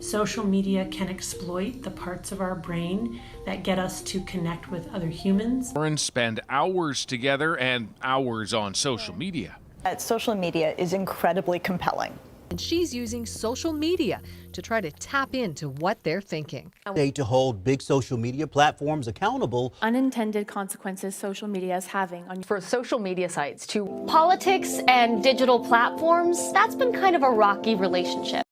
Social media can exploit the parts of our brain that get us to connect with other humans. And spend hours together and hours on social media. Social media is incredibly compelling. And she's using social media to try to tap into what they're thinking. To hold big social media platforms accountable. Unintended consequences social media is having on for social media sites to politics and digital platforms. That's been kind of a rocky relationship.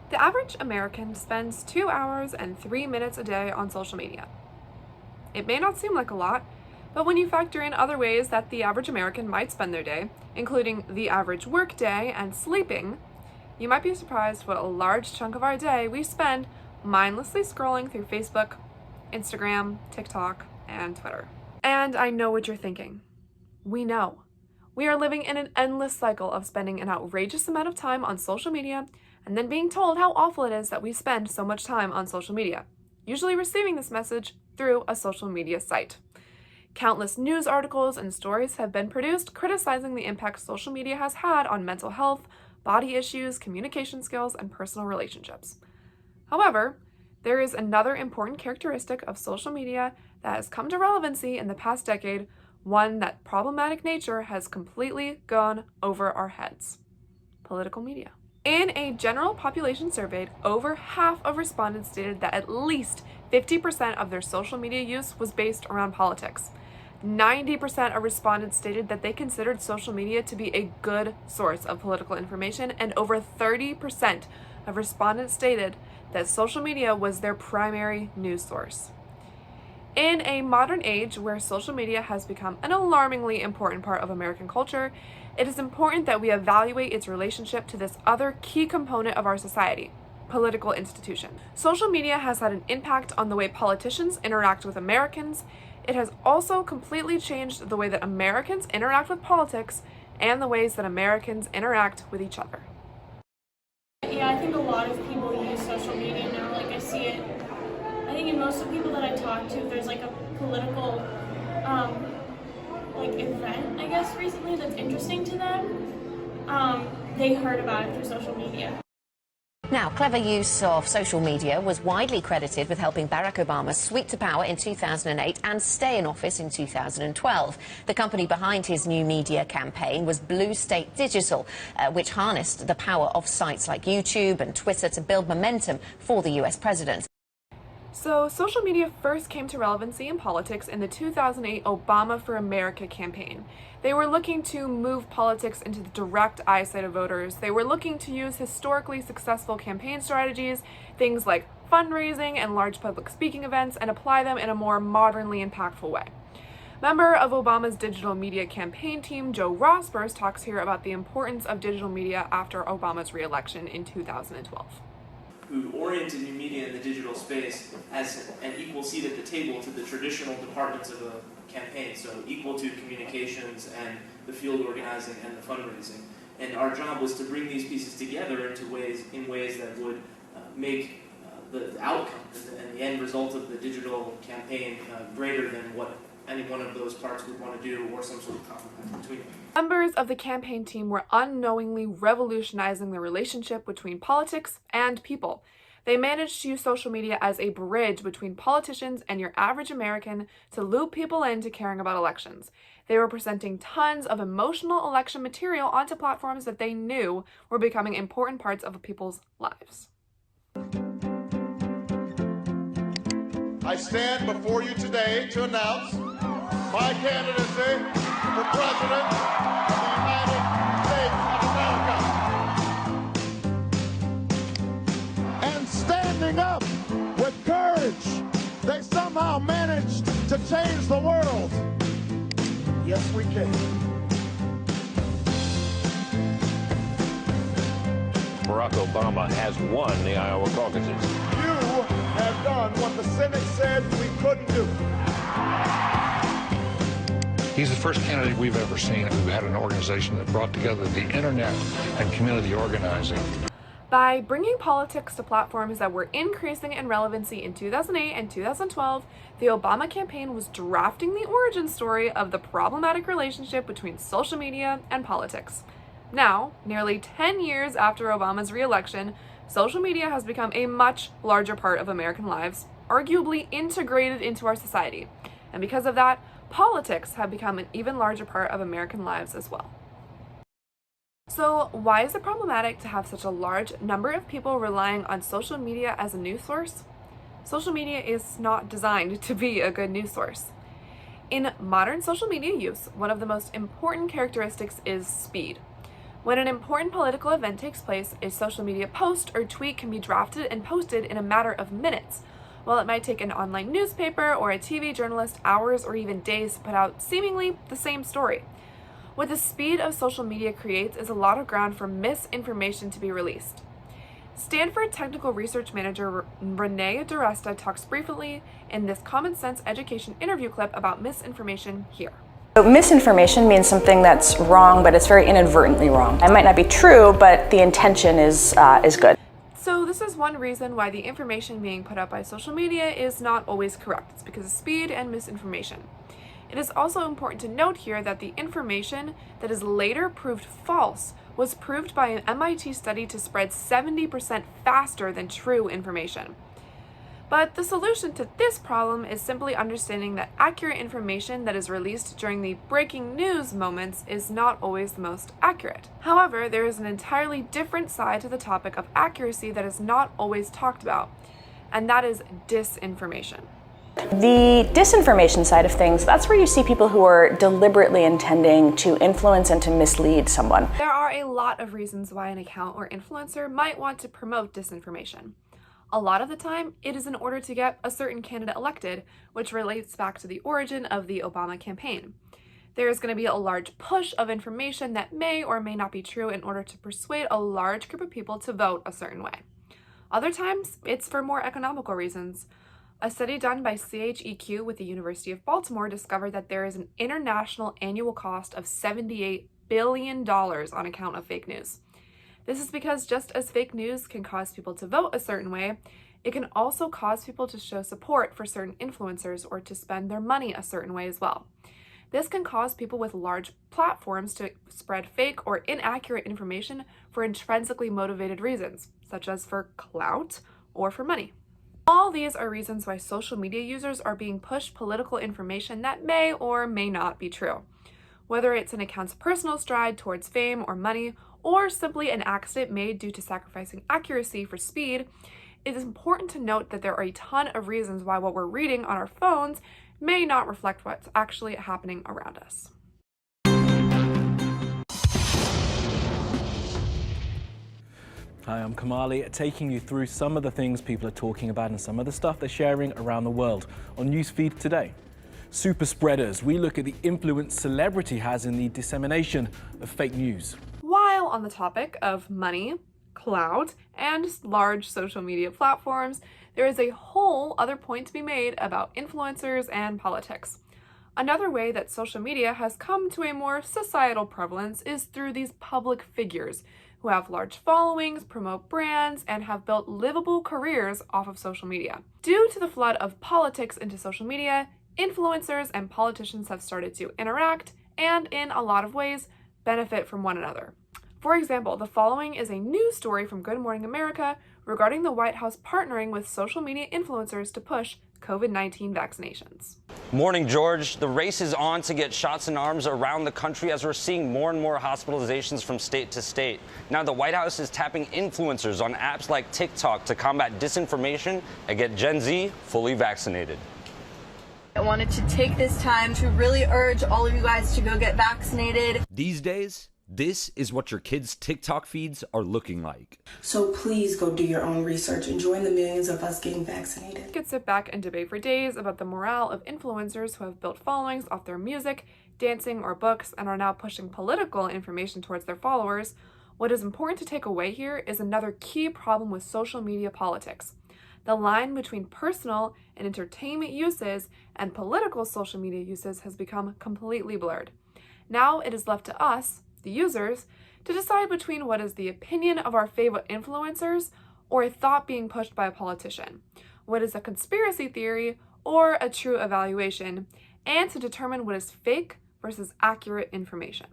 The average American spends 2 hours and 3 minutes a day on social media. It may not seem like a lot, but when you factor in other ways that the average American might spend their day, including the average work day and sleeping, you might be surprised what a large chunk of our day we spend mindlessly scrolling through Facebook, Instagram, TikTok, and Twitter. And I know what you're thinking. We know. We are living in an endless cycle of spending an outrageous amount of time on social media and then being told how awful it is that we spend so much time on social media, usually receiving this message through a social media site. Countless news articles and stories have been produced criticizing the impact social media has had on mental health, body issues, communication skills, and personal relationships. However, there is another important characteristic of social media that has come to relevancy in the past decade, one that problematic nature has completely gone over our heads: political media. In a general population survey, over half of respondents stated that at least 50% of their social media use was based around politics. 90% of respondents stated that they considered social media to be a good source of political information, and over 30% of respondents stated that social media was their primary news source. In a modern age where social media has become an alarmingly important part of American culture, it is important that we evaluate its relationship to this other key component of our society: political institution. Social media has had an impact on the way politicians interact with Americans. It has also completely changed the way that Americans interact with politics and the ways that Americans interact with each other. Yeah, I think a lot of people use social media now. Like, I see it. I think in most of the people that I talk to, there's like a political event, I guess, recently that's interesting to them. They heard about it through social media. Now, clever use of social media was widely credited with helping Barack Obama sweep to power in 2008 and stay in office in 2012. The company behind his new media campaign was Blue State Digital, which harnessed the power of sites like YouTube and Twitter to build momentum for the U.S. president. So, social media first came to relevancy in politics in the 2008 Obama for America campaign. They were looking to move politics into the direct eyesight of voters. They were looking to use historically successful campaign strategies, things like fundraising and large public speaking events, and apply them in a more modernly impactful way. Member of Obama's digital media campaign team, Joe Rosburst, talks here about the importance of digital media after Obama's re-election in 2012. Who oriented new media in the digital space as an equal seat at the table to the traditional departments of a campaign, so equal to communications and the field organizing and the fundraising. And our job was to bring these pieces together in ways that would make the outcome and the end result of the digital campaign greater than what any one of those parts would want to do, or some sort of compromise between them. Members of the campaign team were unknowingly revolutionizing the relationship between politics and people. They managed to use social media as a bridge between politicians and your average American to loop people into caring about elections. They were presenting tons of emotional election material onto platforms that they knew were becoming important parts of people's lives. I stand before you today to announce my candidacy for President of the United States of America. And standing up with courage, they somehow managed to change the world. Yes, we can. Barack Obama has won the Iowa caucuses. You have done what the Senate said we couldn't do. He's the first candidate we've ever seen who had an organization that brought together the internet and community organizing. By bringing politics to platforms that were increasing in relevancy in 2008 and 2012, the Obama campaign was drafting the origin story of the problematic relationship between social media and politics. Now, nearly 10 years after Obama's re-election, social media has become a much larger part of American lives, arguably integrated into our society. And because of that, politics have become an even larger part of American lives as well. So why is it problematic to have such a large number of people relying on social media as a news source? Social media is not designed to be a good news source. In modern social media use, one of the most important characteristics is speed. When an important political event takes place, a social media post or tweet can be drafted and posted in a matter of minutes, while it might take an online newspaper or a TV journalist hours or even days to put out seemingly the same story. What the speed of social media creates is a lot of ground for misinformation to be released. Stanford technical research manager Renee DiResta talks briefly in this Common Sense Education interview clip about misinformation here. So misinformation means something that's wrong, but it's very inadvertently wrong. It might not be true, but the intention is good. So this is one reason why the information being put out by social media is not always correct. It's because of speed and misinformation. It is also important to note here that the information that is later proved false was proved by an MIT study to spread 70% faster than true information. But the solution to this problem is simply understanding that accurate information that is released during the breaking news moments is not always the most accurate. However, there is an entirely different side to the topic of accuracy that is not always talked about, and that is disinformation. The disinformation side of things, that's where you see people who are deliberately intending to influence and to mislead someone. There are a lot of reasons why an account or influencer might want to promote disinformation. A lot of the time, it is in order to get a certain candidate elected, which relates back to the origin of the Obama campaign. There is going to be a large push of information that may or may not be true in order to persuade a large group of people to vote a certain way. Other times, it's for more economical reasons. A study done by CHEQ with the University of Baltimore discovered that there is an international annual cost of $78 billion on account of fake news. This is because just as fake news can cause people to vote a certain way, it can also cause people to show support for certain influencers or to spend their money a certain way as well. This can cause people with large platforms to spread fake or inaccurate information for intrinsically motivated reasons, such as for clout or for money. All these are reasons why social media users are being pushed political information that may or may not be true. Whether it's an account's personal stride towards fame or money, or simply an accident made due to sacrificing accuracy for speed, it is important to note that there are a ton of reasons why what we're reading on our phones may not reflect what's actually happening around us. Hi, I'm Kamali, taking you through some of the things people are talking about and some of the stuff they're sharing around the world on Newsfeed today. Super spreaders, we look at the influence celebrity has in the dissemination of fake news. While on the topic of money, clout, and large social media platforms, there is a whole other point to be made about influencers and politics. Another way that social media has come to a more societal prevalence is through these public figures who have large followings, promote brands, and have built livable careers off of social media. Due to the flood of politics into social media, influencers and politicians have started to interact and, in a lot of ways, benefit from one another. For example, the following is a news story from Good Morning America regarding the White House partnering with social media influencers to push COVID-19 vaccinations. Morning, George. The race is on to get shots in arms around the country as we're seeing more and more hospitalizations from state to state. Now, the White House is tapping influencers on apps like TikTok to combat disinformation and get Gen Z fully vaccinated. I wanted to take this time to really urge all of you guys to go get vaccinated. These days, this is what your kids' TikTok feeds are looking like. So please go do your own research and join the millions of us getting vaccinated. You could sit back and debate for days about the morale of influencers who have built followings off their music, dancing, or books and are now pushing political information towards their followers. What is important to take away here is another key problem with social media politics. The line between personal and entertainment uses and political social media uses has become completely blurred. Now it is left to us, the users, to decide between what is the opinion of our favorite influencers or a thought being pushed by a politician, what is a conspiracy theory or a true evaluation, and to determine what is fake versus accurate information.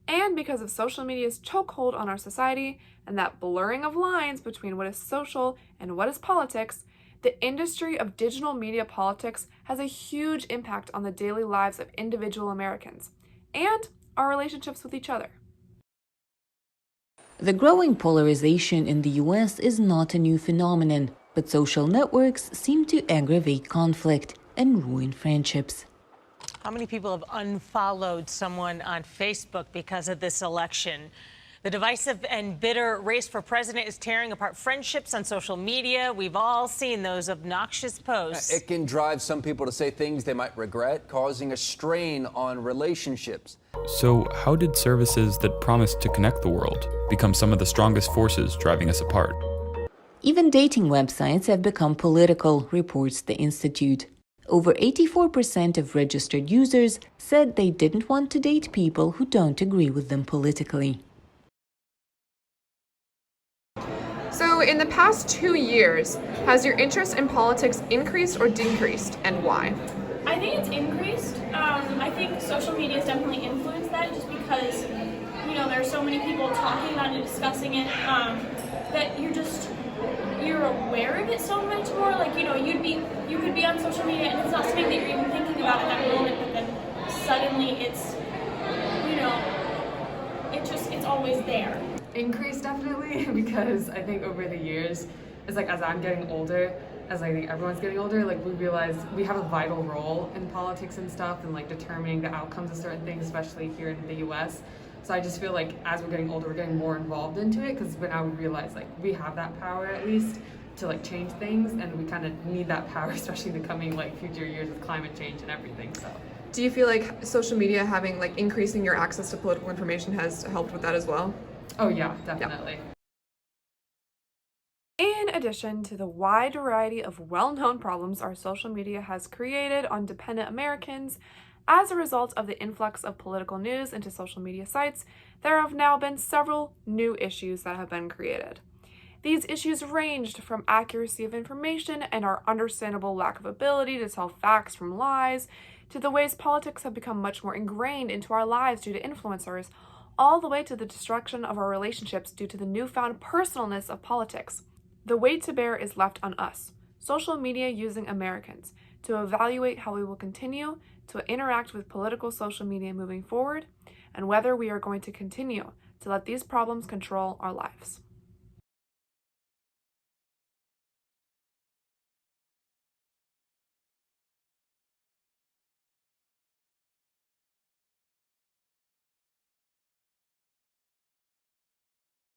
And because of social media's chokehold on our society and that blurring of lines between what is social and what is politics, the industry of digital media politics has a huge impact on the daily lives of individual Americans and our relationships with each other. The growing polarization in the US is not a new phenomenon, but social networks seem to aggravate conflict and ruin friendships. How many people have unfollowed someone on Facebook because of this election? The divisive and bitter race for president is tearing apart friendships on social media. We've all seen those obnoxious posts. It can drive some people to say things they might regret, causing a strain on relationships. So, how did services that promised to connect the world become some of the strongest forces driving us apart? Even dating websites have become political, reports the Institute. Over 84% of registered users said they didn't want to date people who don't agree with them politically. So, in the past 2 years, has your interest in politics increased or decreased, and why? I think it's increased. I think social media has definitely influenced that, just because, you know, there are so many people talking about it, discussing it, that you're aware of it so much more. Like, you know, you could be on social media and it's not something that you're even thinking about at that moment, but then suddenly it's, you know, it's always there. Increase, definitely, because I think over the years, it's like as I'm getting older, as I think everyone's getting older, like we realize we have a vital role in politics and stuff, and like determining the outcomes of certain things, especially here in the US. So I just feel like as we're getting older, we're getting more involved into it, because now we realize like we have that power at least to like change things, and we kind of need that power, especially in the coming like future years with climate change and everything. So. Do you feel like social media having like increasing your access to political information has helped with that as well? Oh yeah, definitely. In addition to the wide variety of well-known problems our social media has created on dependent Americans, as a result of the influx of political news into social media sites, there have now been several new issues that have been created. These issues ranged from accuracy of information and our understandable lack of ability to tell facts from lies, to the ways politics have become much more ingrained into our lives due to influencers, all the way to the destruction of our relationships due to the newfound personalness of politics. The weight to bear is left on us, social media using Americans, to evaluate how we will continue to interact with political social media moving forward, and whether we are going to continue to let these problems control our lives.